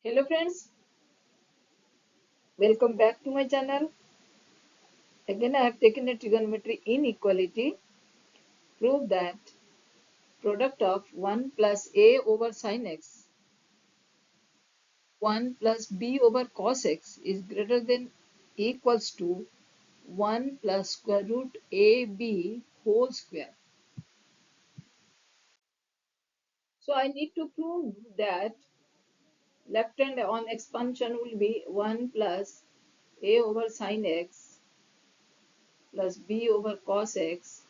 Hello friends, welcome back to my channel. Again I have taken a trigonometry inequality. Prove that product of 1 plus a over sin x 1 plus b over cos x is greater than equals to 1 plus square root ab whole square. So I need to prove that left hand on expansion will be 1 plus a over sin x plus b over cos x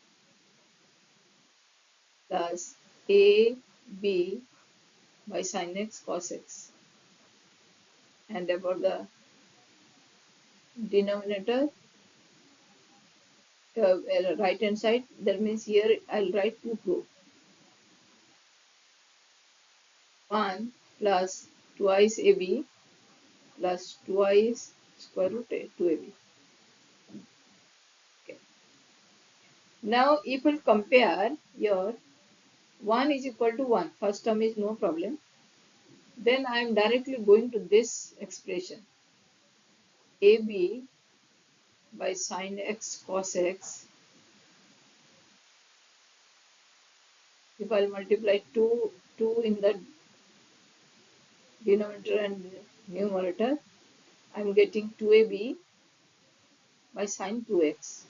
plus a b by sin x cos x, and about the denominator, right hand side, that means here I'll write 2 proof. 1 plus twice ab plus twice square root 2ab. Okay. Now if we'll compare your 1 is equal to 1, first term is no problem, then I am directly going to this expression ab by sin x cos x. If I'll multiply 2 in the denominator and numerator, I'm getting 2ab by sin 2x.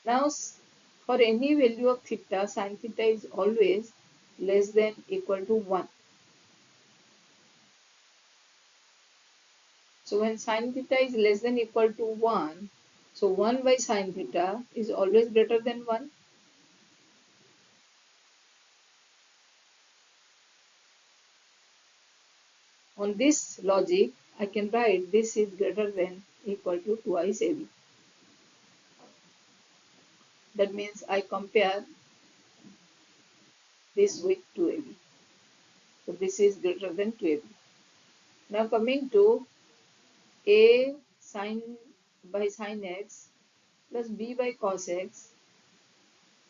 Now, for any value of theta, sin theta is always less than equal to 1. So, when sin theta is less than equal to 1, so 1 by sin theta is always greater than 1. On this logic, I can write this is greater than equal to twice ab. That means I compare this with 2ab. So this is greater than 2ab. Now coming to a sin by sin x plus b by cos x.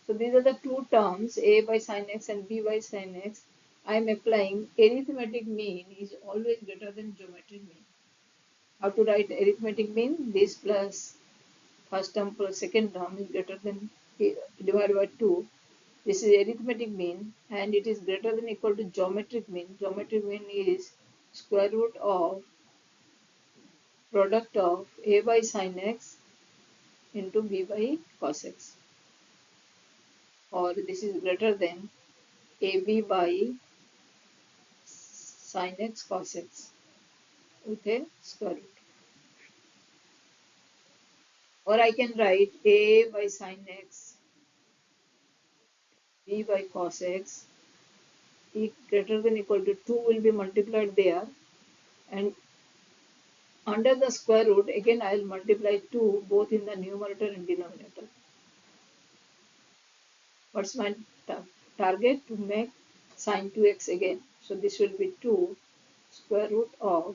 So these are the two terms, a by sin x and b by sin x. I am applying arithmetic mean is always greater than geometric mean. How to write arithmetic mean? This plus first term plus second term is greater than divided by 2. This is arithmetic mean and it is greater than equal to geometric mean. Geometric mean is square root of product of a by sin x into b by cos x, or this is greater than ab by sin x cos x with a square root. Or I can write a by sin x b by cos x greater than equal to 2 will be multiplied there, and under the square root again I will multiply 2 both in the numerator and denominator. What's my target? To make sin 2x again. So this will be 2 square root of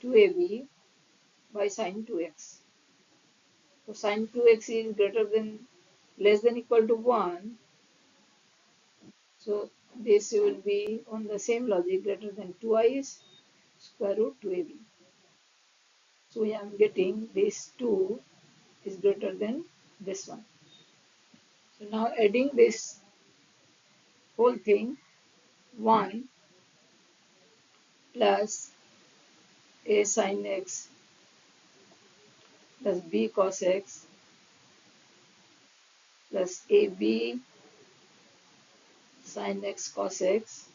2ab by sin 2x. So sin 2x is greater than less than equal to 1. So this will be on the same logic greater than twice square root 2ab. So I am getting this 2 is greater than this one. So now adding this whole thing, 1 plus a sin x plus b cos x plus ab sin x cos x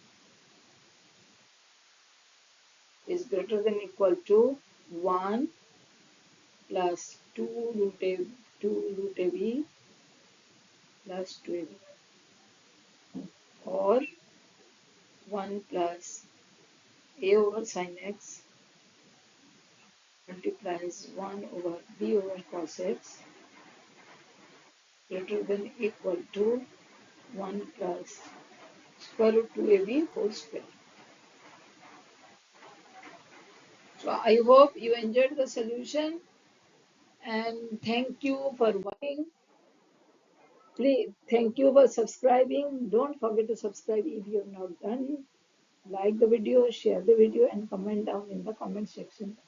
is greater than equal to 1 plus 2 root ab plus 2ab, or 1 plus a over sin x multiplies 1 over b over cos x greater than equal to 1 plus square root 2ab whole square. So I hope you enjoyed the solution, and thank you for watching. Please, thank you for subscribing. Don't forget to subscribe if you have not done. Like the video, share the video, and comment down in the comment section.